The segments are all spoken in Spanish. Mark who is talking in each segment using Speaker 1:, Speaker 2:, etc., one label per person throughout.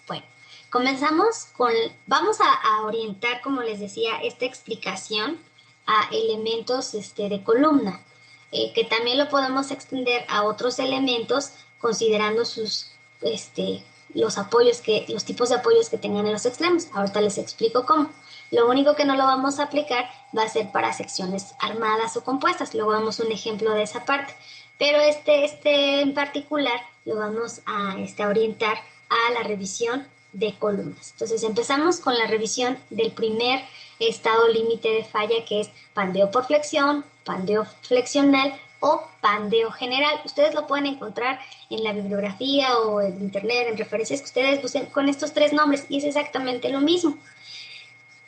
Speaker 1: Bueno, vamos a orientar, como les decía, esta explicación a elementos de columna, que también lo podemos extender a otros elementos considerando los tipos de apoyos que tengan en los extremos. Ahorita les explico cómo. Lo único que no lo vamos a aplicar va a ser para secciones armadas o compuestas. Luego vemos un ejemplo de esa parte. Pero este en particular lo vamos a orientar a la revisión de columnas. Entonces empezamos con la revisión del primer estado límite de falla, que es pandeo por flexión, pandeo flexional o pandeo general. Ustedes lo pueden encontrar en la bibliografía o en internet, en referencias que ustedes busquen con estos tres nombres, y es exactamente lo mismo.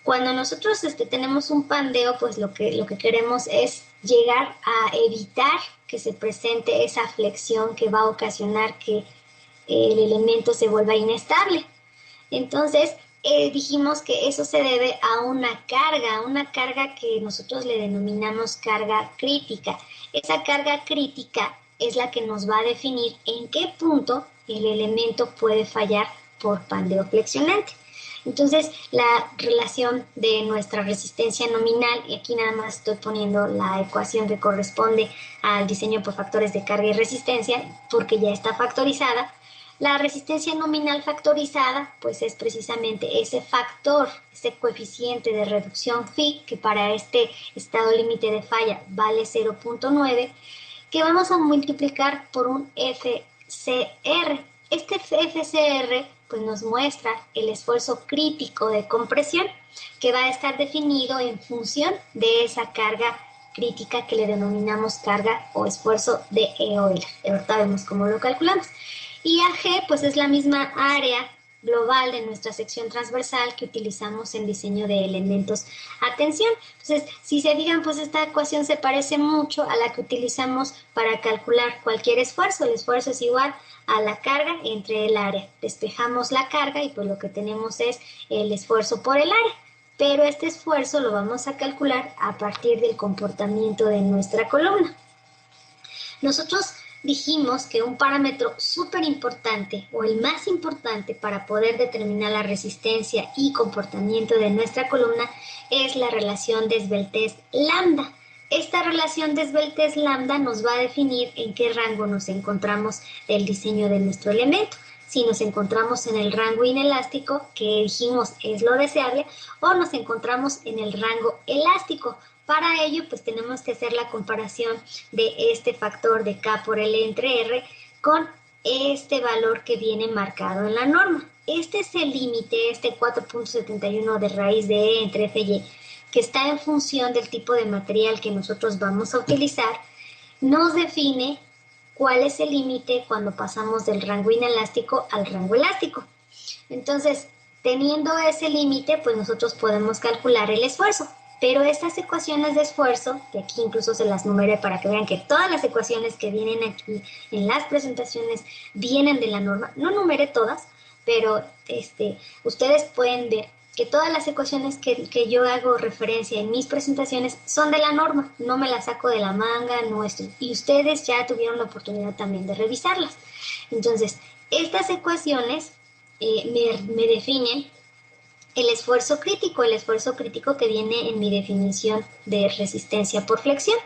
Speaker 1: Cuando nosotros tenemos un pandeo, pues lo que queremos es llegar a evitar que se presente esa flexión que va a ocasionar que el elemento se vuelva inestable. Entonces, dijimos que eso se debe a una carga que nosotros le denominamos carga crítica. Esa carga crítica es la que nos va a definir en qué punto el elemento puede fallar por pandeo flexionante. Entonces, la relación de nuestra resistencia nominal, y aquí nada más estoy poniendo la ecuación que corresponde al diseño por factores de carga y resistencia, porque ya está factorizada. La resistencia nominal factorizada, pues es precisamente ese factor, ese coeficiente de reducción phi, que para este estado límite de falla vale 0.9, que vamos a multiplicar por un FCR. Este FCR pues nos muestra el esfuerzo crítico de compresión, que va a estar definido en función de esa carga crítica que le denominamos carga o esfuerzo de Euler. Ahorita vemos cómo lo calculamos. Y AG pues es la misma área global de nuestra sección transversal que utilizamos en diseño de elementos a tensión. Entonces, si se fijan, pues esta ecuación se parece mucho a la que utilizamos para calcular cualquier esfuerzo. El esfuerzo es igual a la carga entre el área. Despejamos la carga y pues lo que tenemos es el esfuerzo por el área. Pero este esfuerzo lo vamos a calcular a partir del comportamiento de nuestra columna. Nosotros dijimos que un parámetro súper importante o el más importante para poder determinar la resistencia y comportamiento de nuestra columna es la relación de esbeltez lambda. Esta relación de esbeltez lambda nos va a definir en qué rango nos encontramos del diseño de nuestro elemento. Si nos encontramos en el rango inelástico, que dijimos es lo deseable, o nos encontramos en el rango elástico. Para ello, pues tenemos que hacer la comparación de este factor de K por L entre R con este valor que viene marcado en la norma. Este es el límite, este 4.71 de raíz de E entre F y Y, que está en función del tipo de material que nosotros vamos a utilizar, nos define cuál es el límite cuando pasamos del rango inelástico al rango elástico. Entonces, teniendo ese límite, pues nosotros podemos calcular el esfuerzo. Pero estas ecuaciones de esfuerzo, que aquí incluso se las numeré para que vean que todas las ecuaciones que vienen aquí en las presentaciones vienen de la norma. No numeré todas, pero ustedes pueden ver que todas las ecuaciones que yo hago referencia en mis presentaciones son de la norma. No me las saco de la manga, no estoy. Y ustedes ya tuvieron la oportunidad también de revisarlas. Entonces, estas ecuaciones me definen el esfuerzo crítico que viene en mi definición de resistencia por flexión.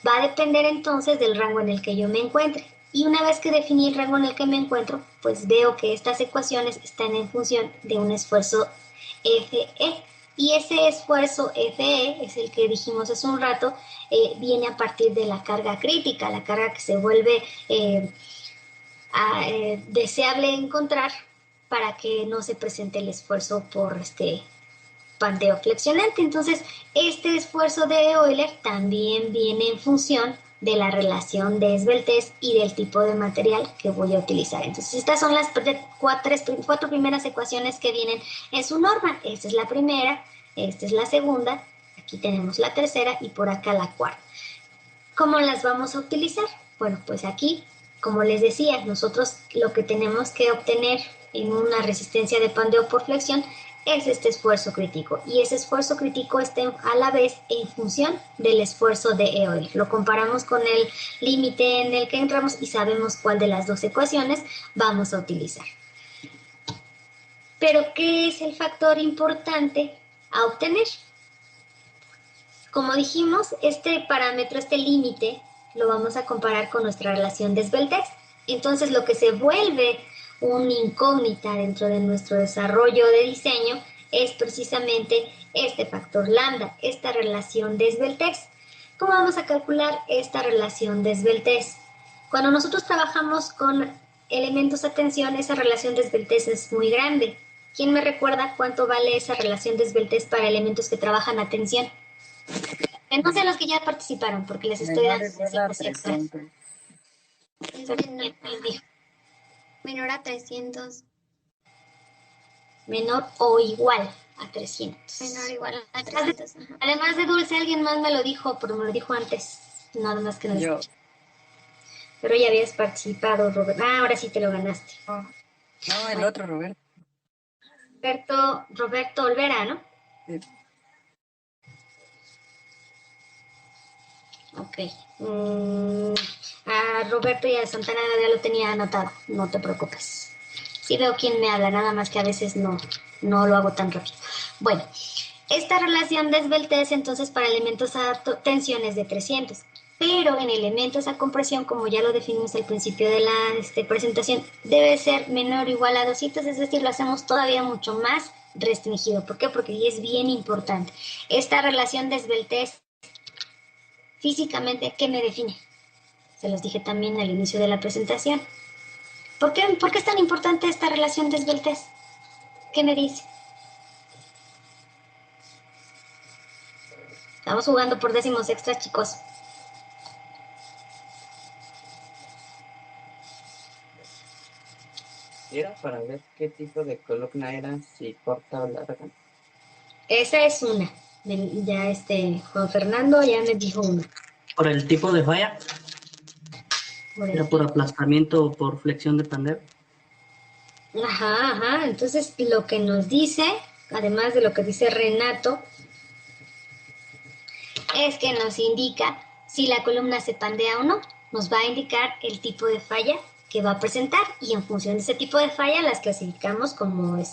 Speaker 1: Va a depender entonces del rango en el que yo me encuentre. Y una vez que definí el rango en el que me encuentro, pues veo que estas ecuaciones están en función de un esfuerzo FE. Y ese esfuerzo FE es el que dijimos hace un rato, viene a partir de la carga crítica, la carga que se vuelve deseable encontrar para que no se presente el esfuerzo por pandeo flexionante. Entonces, este esfuerzo de Euler también viene en función de la relación de esbeltez y del tipo de material que voy a utilizar. Entonces, estas son las cuatro primeras ecuaciones que vienen en su norma. Esta es la primera, esta es la segunda, aquí tenemos la tercera y por acá la cuarta. ¿Cómo las vamos a utilizar? Bueno, pues aquí, como les decía, nosotros lo que tenemos que obtener en una resistencia de pandeo por flexión es este esfuerzo crítico, y ese esfuerzo crítico está a la vez en función del esfuerzo de Euler. Lo comparamos con el límite en el que entramos y sabemos cuál de las dos ecuaciones vamos a utilizar. Pero, ¿qué es el factor importante a obtener? Como dijimos, este parámetro, este límite, lo vamos a comparar con nuestra relación de esbeltez. Entonces, lo que se vuelve una incógnita dentro de nuestro desarrollo de diseño es precisamente este factor lambda, esta relación de esbeltez. ¿Cómo vamos a calcular esta relación de esbeltez? Cuando nosotros trabajamos con elementos a tensión, esa relación de esbeltez es muy grande. ¿Quién me recuerda cuánto vale esa relación de esbeltez para elementos que trabajan a tensión? No sé los que ya participaron, porque les estoy dando consejos extras.
Speaker 2: Es menor a 300.
Speaker 1: Menor o igual a 300.
Speaker 2: Menor o igual a 300.
Speaker 1: Además de Dulce, alguien más me lo dijo, pero me lo dijo antes. Nada más que no
Speaker 3: Yo.
Speaker 1: escuché. Pero ya habías participado, Robert. Ah, ahora sí te lo ganaste.
Speaker 3: No, el otro, Roberto.
Speaker 1: Roberto Olvera, ¿no?
Speaker 3: Sí.
Speaker 1: Ok. A Roberto y a Santana ya lo tenía anotado. No te preocupes. Sí veo quién me habla, nada más que a veces no lo hago tan rápido. Bueno, esta relación de esbeltez entonces para elementos a tensión es de 300. Pero en elementos a compresión, como ya lo definimos al principio de la presentación, debe ser menor o igual a 200, es decir, lo hacemos todavía mucho más restringido. ¿Por qué? Porque ahí es bien importante. Esta relación de esbeltez, físicamente, ¿qué me define? Se los dije también al inicio de la presentación. ¿Por qué es tan importante esta relación de esbeltez? ¿Qué me dice? Estamos jugando por décimos extras, chicos.
Speaker 3: Era para ver qué tipo de columna era, si corta o larga.
Speaker 1: Esa es una. Ya Juan Fernando ya me dijo una.
Speaker 4: Por el tipo de falla, era por aplastamiento o por flexión de pandero.
Speaker 1: Ajá. Entonces, lo que nos dice, además de lo que dice Renato, es que nos indica si la columna se pandea o no. Nos va a indicar el tipo de falla que va a presentar y en función de ese tipo de falla las clasificamos como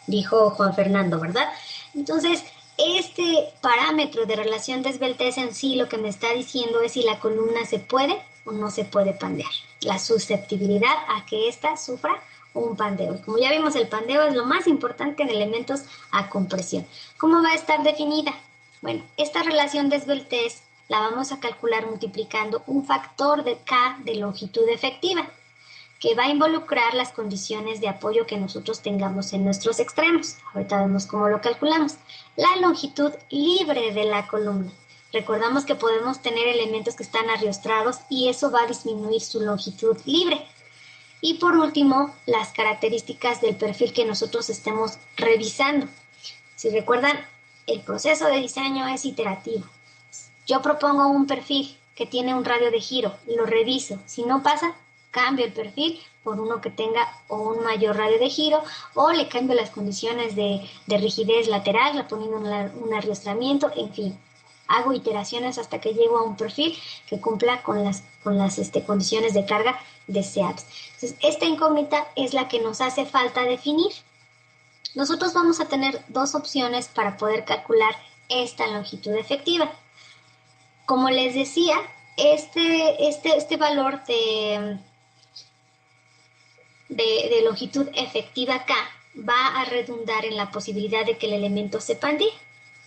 Speaker 1: dijo Juan Fernando, ¿verdad? Entonces, este parámetro de relación de esbeltez en sí lo que me está diciendo es si la columna se puede o no se puede pandear. La susceptibilidad a que ésta sufra un pandeo. Como ya vimos, el pandeo es lo más importante en elementos a compresión. ¿Cómo va a estar definida? Bueno, esta relación de esbeltez la vamos a calcular multiplicando un factor de K de longitud efectiva, que va a involucrar las condiciones de apoyo que nosotros tengamos en nuestros extremos. Ahorita vemos cómo lo calculamos. La longitud libre de la columna. Recordamos que podemos tener elementos que están arriostrados y eso va a disminuir su longitud libre. Y por último, las características del perfil que nosotros estemos revisando. Si recuerdan, el proceso de diseño es iterativo. Yo propongo un perfil que tiene un radio de giro, lo reviso. Si no pasa, cambio el perfil por uno que tenga o un mayor radio de giro o le cambio las condiciones de rigidez lateral, le poniendo un arriostramiento, en fin. Hago iteraciones hasta que llego a un perfil que cumpla con las condiciones de carga deseadas. Entonces, esta incógnita es la que nos hace falta definir. Nosotros vamos a tener dos opciones para poder calcular esta longitud efectiva. Como les decía, este valor de longitud efectiva K va a redundar en la posibilidad de que el elemento se pandee.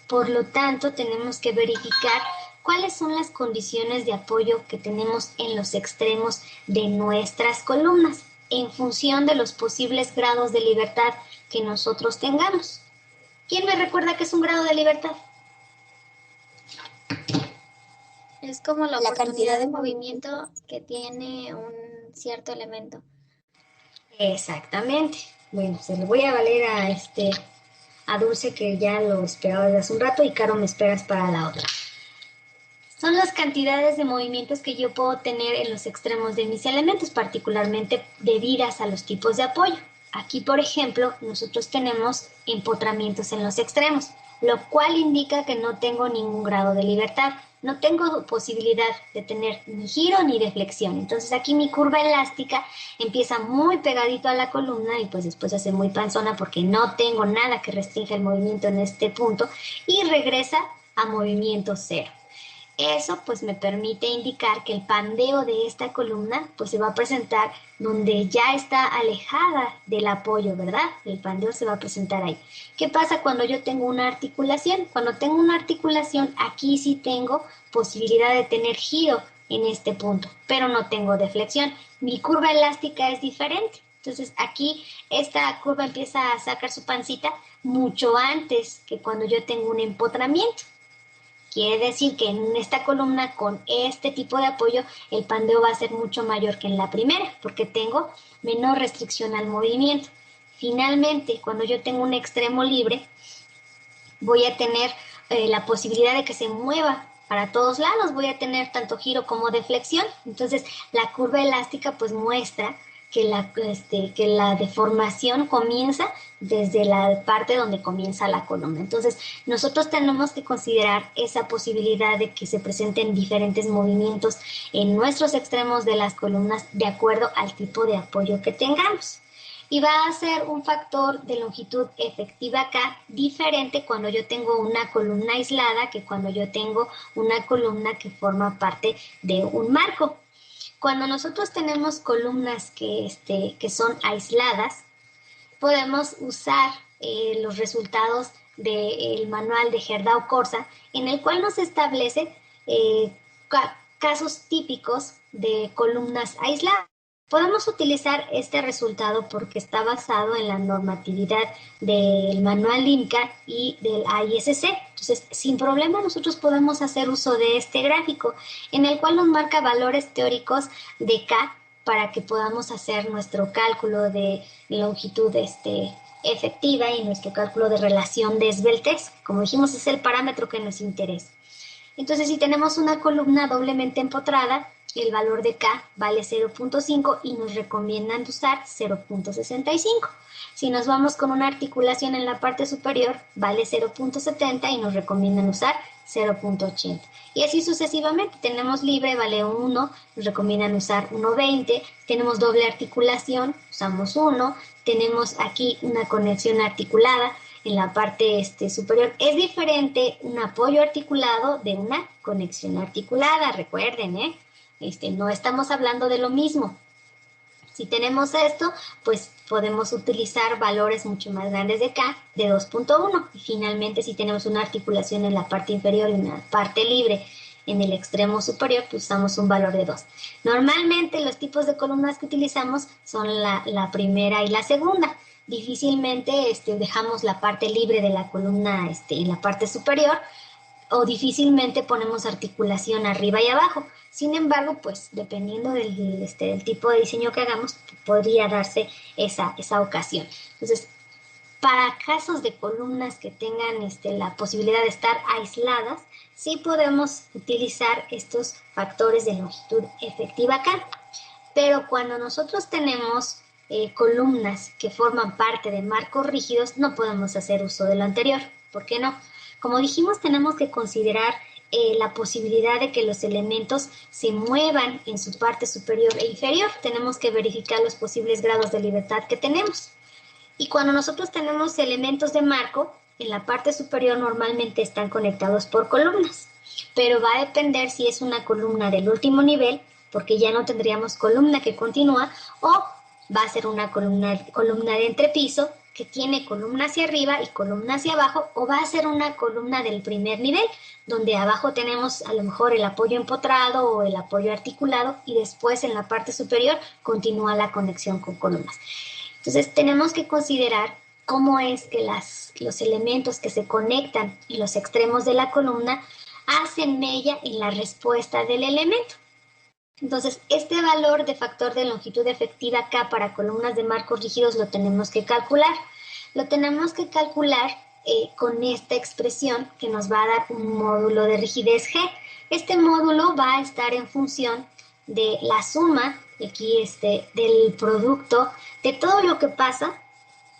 Speaker 1: Por lo tanto, tenemos que verificar cuáles son las condiciones de apoyo que tenemos en los extremos de nuestras columnas en función de los posibles grados de libertad que nosotros tengamos. ¿Quién me recuerda qué es un grado de libertad?
Speaker 2: Es como la cantidad de movimiento que tiene un cierto elemento.
Speaker 1: Exactamente. Bueno, se le voy a valer a Dulce, que ya lo esperaba desde hace un rato, y Caro, me esperas para la otra. Son las cantidades de movimientos que yo puedo tener en los extremos de mis elementos, particularmente debidas a los tipos de apoyo. Aquí, por ejemplo, nosotros tenemos empotramientos en los extremos, lo cual indica que no tengo ningún grado de libertad. no tengo posibilidad de tener ni giro ni deflexión. Entonces aquí mi curva elástica empieza muy pegadito a la columna y pues después se hace muy panzona porque no tengo nada que restrinja el movimiento en este punto y regresa a movimiento cero. Eso pues me permite indicar que el pandeo de esta columna pues se va a presentar donde ya está alejada del apoyo, ¿verdad? El pandeo se va a presentar ahí. ¿Qué pasa cuando yo tengo una articulación? Cuando tengo una articulación, aquí sí tengo posibilidad de tener giro en este punto, pero no tengo deflexión. Mi curva elástica es diferente. Entonces aquí esta curva empieza a sacar su pancita mucho antes que cuando yo tengo un empotramiento. Quiere decir que en esta columna con este tipo de apoyo el pandeo va a ser mucho mayor que en la primera porque tengo menor restricción al movimiento. Finalmente, cuando yo tengo un extremo libre, voy a tener la posibilidad de que se mueva para todos lados. Voy a tener tanto giro como deflexión. Entonces, la curva elástica pues muestra que la deformación comienza desde la parte donde comienza la columna. Entonces, nosotros tenemos que considerar esa posibilidad de que se presenten diferentes movimientos en nuestros extremos de las columnas de acuerdo al tipo de apoyo que tengamos. Y va a ser un factor de longitud efectiva acá diferente cuando yo tengo una columna aislada que cuando yo tengo una columna que forma parte de un marco. Cuando nosotros tenemos columnas que son aisladas, podemos usar los resultados del manual de Gerdau Corsa, en el cual nos establece casos típicos de columnas aisladas. Podemos utilizar este resultado porque está basado en la normatividad del manual INCA y del AISC. Entonces, sin problema, nosotros podemos hacer uso de este gráfico, en el cual nos marca valores teóricos de K para que podamos hacer nuestro cálculo de longitud efectiva y nuestro cálculo de relación de esbeltez. Como dijimos, es el parámetro que nos interesa. Entonces, si tenemos una columna doblemente empotrada, el valor de K vale 0.5 y nos recomiendan usar 0.65. Si nos vamos con una articulación en la parte superior, vale 0.70 y nos recomiendan usar 0.80. Y así sucesivamente. Tenemos libre, vale 1, nos recomiendan usar 1.20. Tenemos doble articulación, usamos 1. Tenemos aquí una conexión articulada en la parte superior. Es diferente un apoyo articulado de una conexión articulada, recuerden, no estamos hablando de lo mismo. Si tenemos esto, pues podemos utilizar valores mucho más grandes de K, de 2.1. Y finalmente, si tenemos una articulación en la parte inferior y una parte libre en el extremo superior, pues usamos un valor de 2. Normalmente los tipos de columnas que utilizamos son la primera y la segunda. Difícilmente dejamos la parte libre de la columna en la parte superior, o difícilmente ponemos articulación arriba y abajo. Sin embargo, pues dependiendo del tipo de diseño que hagamos, podría darse esa ocasión. Entonces, para casos de columnas que tengan la posibilidad de estar aisladas, sí podemos utilizar estos factores de longitud efectiva acá. Pero cuando nosotros tenemos columnas que forman parte de marcos rígidos, no podemos hacer uso de lo anterior. ¿Por qué no? Como dijimos, tenemos que considerar la posibilidad de que los elementos se muevan en su parte superior e inferior. Tenemos que verificar los posibles grados de libertad que tenemos. Y cuando nosotros tenemos elementos de marco, en la parte superior normalmente están conectados por columnas. Pero va a depender si es una columna del último nivel, porque ya no tendríamos columna que continúa, o va a ser una columna de entrepiso, que tiene columna hacia arriba y columna hacia abajo, o va a ser una columna del primer nivel, donde abajo tenemos a lo mejor el apoyo empotrado o el apoyo articulado, y después en la parte superior continúa la conexión con columnas. Entonces tenemos que considerar cómo es que los elementos que se conectan en los extremos de la columna hacen mella en la respuesta del elemento. Entonces, este valor de factor de longitud efectiva K para columnas de marcos rígidos lo tenemos que calcular. Lo tenemos que calcular con esta expresión que nos va a dar un módulo de rigidez G. Este módulo va a estar en función de la suma aquí del producto de todo lo que pasa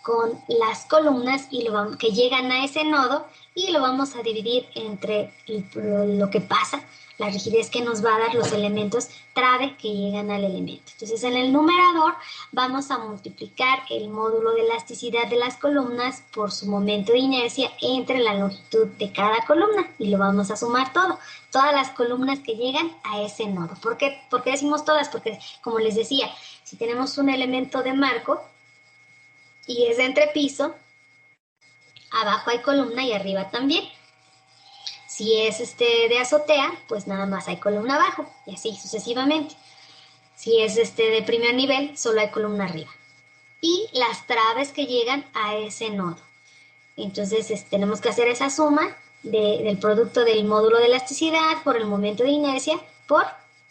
Speaker 1: con las columnas y que llegan a ese nodo y lo vamos a dividir entre lo que pasa, la rigidez que nos va a dar los elementos trave que llegan al elemento. Entonces, en el numerador vamos a multiplicar el módulo de elasticidad de las columnas por su momento de inercia entre la longitud de cada columna y lo vamos a sumar todo. Todas las columnas que llegan a ese nodo. ¿Por qué decimos todas? Porque, como les decía, si tenemos un elemento de marco y es de entrepiso, abajo hay columna y arriba también. Si es de azotea, pues nada más hay columna abajo y así sucesivamente. Si es de primer nivel, solo hay columna arriba. Y las traves que llegan a ese nodo. Entonces tenemos que hacer esa suma del producto del módulo de elasticidad por el momento de inercia por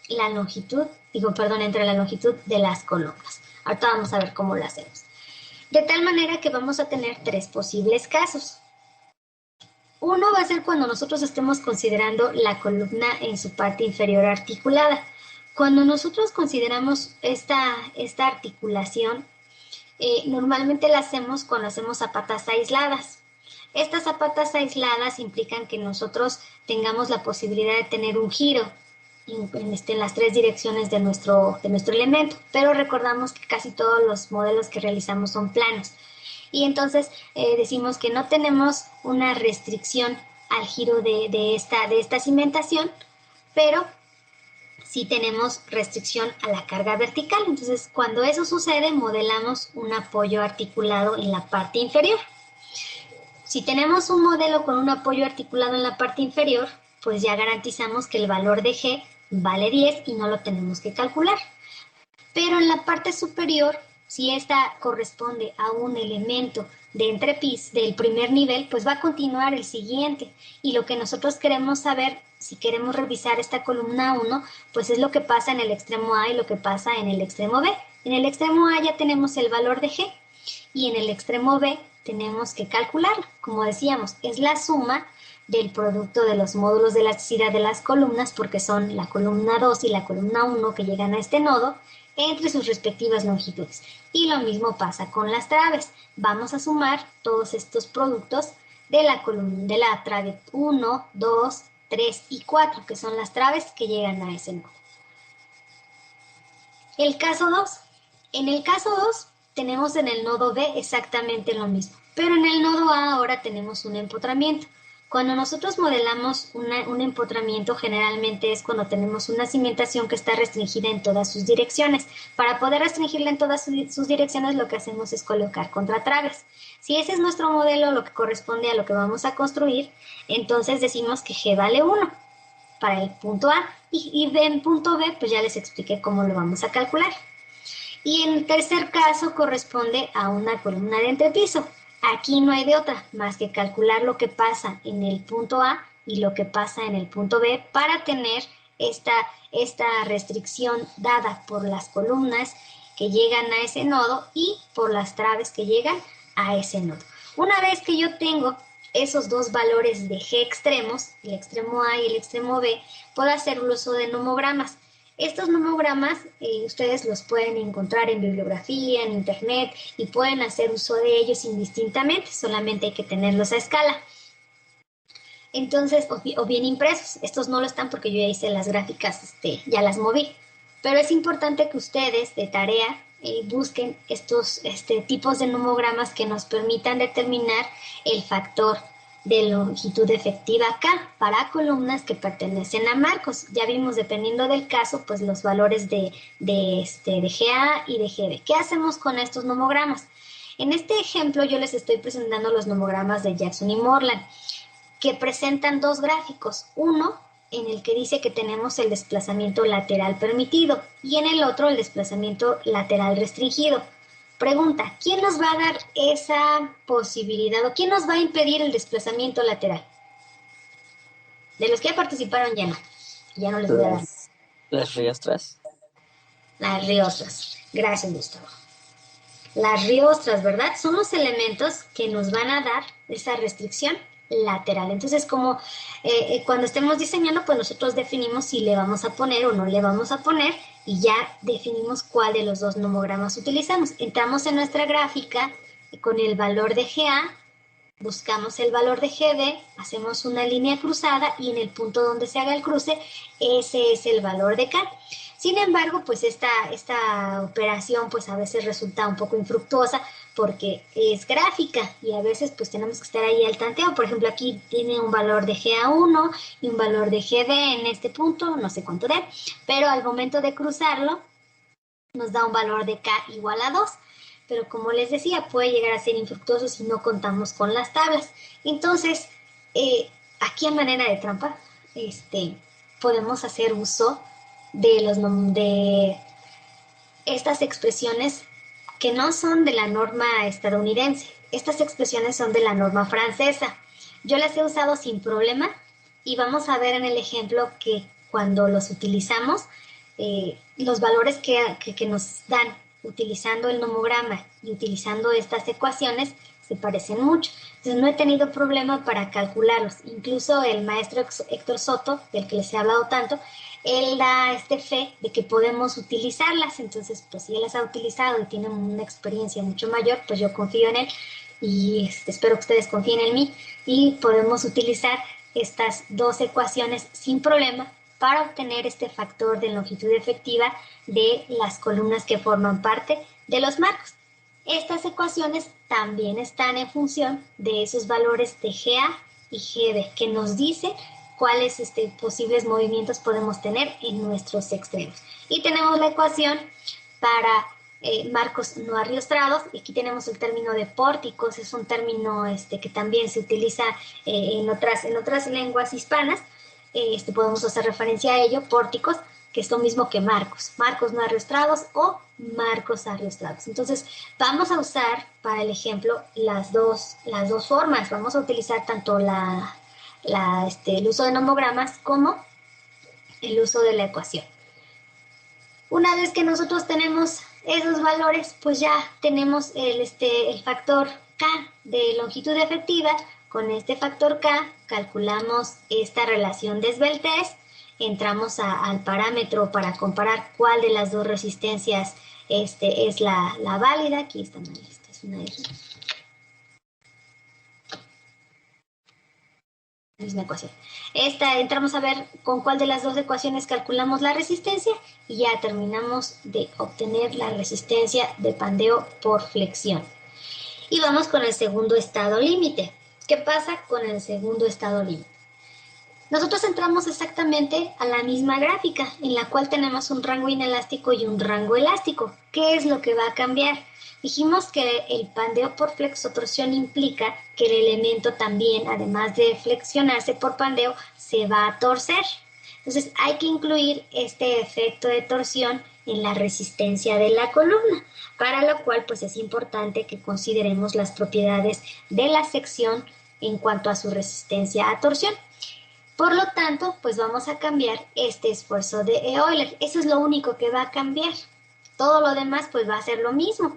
Speaker 1: la longitud, entre la longitud de las columnas. Ahorita vamos a ver cómo lo hacemos. De tal manera que vamos a tener 3 posibles casos. Uno va a ser cuando nosotros estemos considerando la columna en su parte inferior articulada. Cuando nosotros consideramos esta articulación, normalmente la hacemos cuando hacemos zapatas aisladas. Estas zapatas aisladas implican que nosotros tengamos la posibilidad de tener un giro en las 3 direcciones de nuestro elemento, pero recordamos que casi todos los modelos que realizamos son planos. Y entonces decimos que no tenemos una restricción al giro de esta cimentación, pero sí tenemos restricción a la carga vertical. Entonces, cuando eso sucede, modelamos un apoyo articulado en la parte inferior. Si tenemos un modelo con un apoyo articulado en la parte inferior, pues ya garantizamos que el valor de G vale 10 y no lo tenemos que calcular. Pero en la parte superior, si esta corresponde a un elemento de entrepiso del primer nivel, pues va a continuar el siguiente. Y lo que nosotros queremos saber, si queremos revisar esta columna 1, pues es lo que pasa en el extremo A y lo que pasa en el extremo B. En el extremo A ya tenemos el valor de G y en el extremo B tenemos que calcularlo. Como decíamos, es la suma del producto de los módulos de elasticidad de las columnas, porque son la columna 2 y la columna 1 que llegan a este nodo, entre sus respectivas longitudes. Y lo mismo pasa con las traves. Vamos a sumar todos estos productos de la trave 1, 2, 3 y 4, que son las traves que llegan a ese nodo. El caso 2. En el caso 2 tenemos en el nodo B exactamente lo mismo, pero en el nodo A ahora tenemos un empotramiento. Cuando nosotros modelamos un empotramiento, generalmente es cuando tenemos una cimentación que está restringida en todas sus direcciones. Para poder restringirla en todas sus direcciones, lo que hacemos es colocar contratraves. Si ese es nuestro modelo, lo que corresponde a lo que vamos a construir, entonces decimos que G vale 1 para el punto A. Y en punto B, pues ya les expliqué cómo lo vamos a calcular. Y en tercer caso, corresponde a una columna de entrepiso. Aquí no hay de otra más que calcular lo que pasa en el punto A y lo que pasa en el punto B para tener esta restricción dada por las columnas que llegan a ese nodo y por las traves que llegan a ese nodo. Una vez que yo tengo esos dos valores de G extremos, el extremo A y el extremo B, puedo hacer uso de nomogramas. Estos nomogramas ustedes los pueden encontrar en bibliografía, en internet y pueden hacer uso de ellos indistintamente, solamente hay que tenerlos a escala. Entonces, o bien impresos, estos no lo están porque yo ya hice las gráficas, ya las moví, pero es importante que ustedes de tarea busquen estos tipos de nomogramas que nos permitan determinar el factor de longitud efectiva K para columnas que pertenecen a marcos. Ya vimos, dependiendo del caso, pues los valores de GA y de GB. ¿Qué hacemos con estos nomogramas? En este ejemplo yo les estoy presentando los nomogramas de Jackson y Morland, que presentan dos gráficos. Uno en el que dice que tenemos el desplazamiento lateral permitido y en el otro el desplazamiento lateral restringido. Pregunta, ¿quién nos va a dar esa posibilidad o quién nos va a impedir el desplazamiento lateral? De los que ya participaron ya no les voy a dar.
Speaker 3: Las riostras.
Speaker 1: Las riostras. Gracias, Gustavo. Las riostras, ¿verdad? Son los elementos que nos van a dar esa restricción lateral. Entonces, como cuando estemos diseñando, pues nosotros definimos si le vamos a poner o no le vamos a poner y ya definimos cuál de los dos nomogramas utilizamos. Entramos en nuestra gráfica con el valor de GA, buscamos el valor de GB, hacemos una línea cruzada y en el punto donde se haga el cruce, ese es el valor de K. Sin embargo, pues esta operación pues a veces resulta un poco infructuosa porque es gráfica y a veces pues tenemos que estar ahí al tanteo. Por ejemplo, aquí tiene un valor de GA1 y un valor de GD en este punto, no sé cuánto dé, pero al momento de cruzarlo nos da un valor de K igual a 2. Pero como les decía, puede llegar a ser infructuoso si no contamos con las tablas. Entonces, aquí a manera de trampa, podemos hacer uso de estas expresiones que no son de la norma estadounidense. Estas expresiones son de la norma francesa. Yo las he usado sin problema y vamos a ver en el ejemplo que cuando los utilizamos, los valores que nos dan utilizando el nomograma y utilizando estas ecuaciones se parecen mucho. Entonces no he tenido problema para calcularlos. Incluso el maestro Héctor Soto, del que les he hablado tanto, él da fe de que podemos utilizarlas. Entonces, pues si él las ha utilizado y tiene una experiencia mucho mayor, pues yo confío en él y espero que ustedes confíen en mí y podemos utilizar estas dos ecuaciones sin problema para obtener este factor de longitud efectiva de las columnas que forman parte de los marcos. Estas ecuaciones también están en función de esos valores de GA y GB, que nos dicen cuáles posibles movimientos podemos tener en nuestros extremos. Y tenemos la ecuación para marcos no ariostrados, y aquí tenemos el término de pórticos, es un término que también se utiliza en otras lenguas hispanas. Podemos hacer referencia a ello, pórticos, que es lo mismo que marcos no ariostrados o marcos ariostrados. Entonces, vamos a usar para el ejemplo las dos formas. Vamos a utilizar tanto el uso de nomogramas como el uso de la ecuación. Una vez que nosotros tenemos esos valores, pues ya tenemos el factor K de longitud efectiva. Con este factor K calculamos esta relación de esbeltez, entramos al parámetro para comparar cuál de las dos resistencias es la válida. Aquí está mal, esta es una R. Misma ecuación. Entramos a ver con cuál de las dos ecuaciones calculamos la resistencia y ya terminamos de obtener la resistencia de pandeo por flexión. Y vamos con el segundo estado límite. ¿Qué pasa con el segundo estado límite? Nosotros entramos exactamente a la misma gráfica en la cual tenemos un rango inelástico y un rango elástico. ¿Qué es lo que va a cambiar? Dijimos que el pandeo por flexotorsión implica que el elemento también, además de flexionarse por pandeo, se va a torcer. Entonces hay que incluir este efecto de torsión en la resistencia de la columna, para lo cual pues es importante que consideremos las propiedades de la sección en cuanto a su resistencia a torsión. Por lo tanto, pues vamos a cambiar este esfuerzo de Euler. Eso es lo único que va a cambiar. Todo lo demás pues va a ser lo mismo.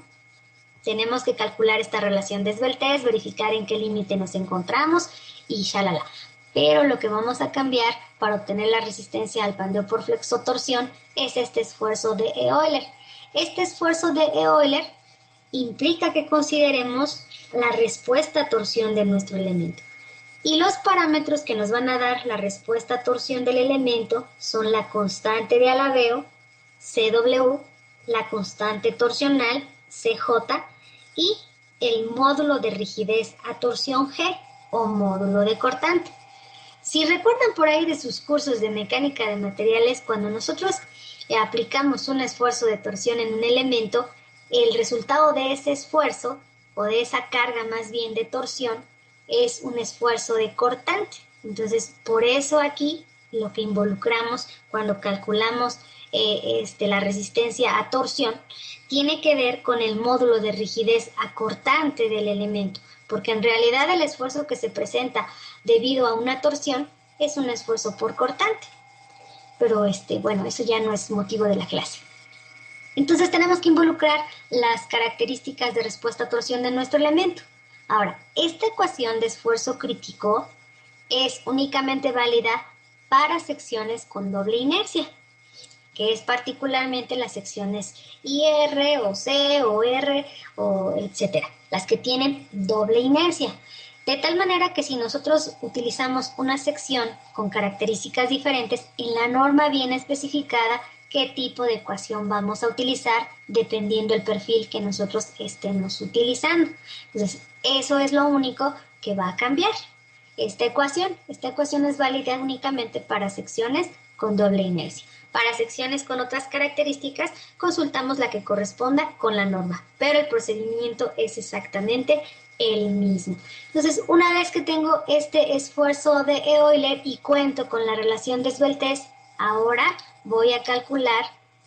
Speaker 1: Tenemos que calcular esta relación de esbeltez, verificar en qué límite nos encontramos y shalala. Pero lo que vamos a cambiar para obtener la resistencia al pandeo por flexotorsión es este esfuerzo de Euler. Este esfuerzo de Euler implica que consideremos la respuesta a torsión de nuestro elemento. Y los parámetros que nos van a dar la respuesta a torsión del elemento son la constante de alabeo, CW, la constante torsional, CJ, y el módulo de rigidez a torsión G o módulo de cortante. Si recuerdan por ahí de sus cursos de mecánica de materiales, cuando nosotros aplicamos un esfuerzo de torsión en un elemento, el resultado de ese esfuerzo, o de esa carga más bien de torsión, es un esfuerzo de cortante. Entonces, por eso aquí lo que involucramos cuando calculamos la resistencia a torsión tiene que ver con el módulo de rigidez acortante del elemento, porque en realidad el esfuerzo que se presenta debido a una torsión es un esfuerzo por cortante. Pero bueno, eso ya no es motivo de la clase. Entonces tenemos que involucrar las características de respuesta a torsión de nuestro elemento. Ahora, esta ecuación de esfuerzo crítico es únicamente válida para secciones con doble inercia. que es particularmente las secciones IR o C o R o etcétera, las que tienen doble inercia. De tal manera que si nosotros utilizamos una sección con características diferentes, en la norma viene especificada qué tipo de ecuación vamos a utilizar dependiendo del perfil que nosotros estemos utilizando. Entonces, eso es lo único que va a cambiar. Esta ecuación es válida únicamente para secciones con doble inercia. Para secciones con otras características, consultamos la que corresponda con la norma, pero el procedimiento es exactamente el mismo. Entonces, una vez que tengo este esfuerzo de Euler y cuento con la relación de esbeltez, ahora voy a calcular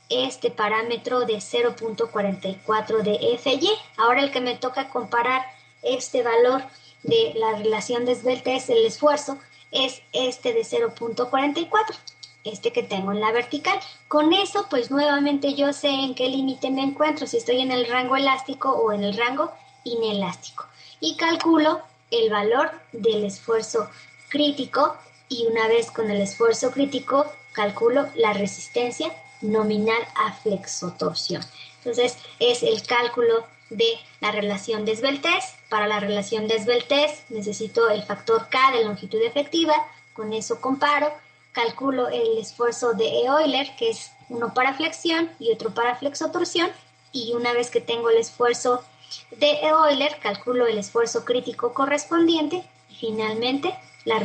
Speaker 1: este parámetro de 0.44 de FY. Ahora el que me toca comparar este valor de la relación de esbeltez, el esfuerzo, es este de 0.44, este que tengo en la vertical. Con eso, pues nuevamente yo sé en qué límite me encuentro, si estoy en el rango elástico o en el rango inelástico. Y calculo el valor del esfuerzo crítico y una vez con el esfuerzo crítico calculo la resistencia nominal a flexotorsión. Entonces es el cálculo de la relación de esbeltez. Para la relación de esbeltez necesito el factor K de longitud efectiva, con eso comparo, calculo el esfuerzo de Euler, que es uno para flexión y otro para flexotorsión, y una vez que tengo el esfuerzo de Euler, calculo el esfuerzo crítico correspondiente y finalmente la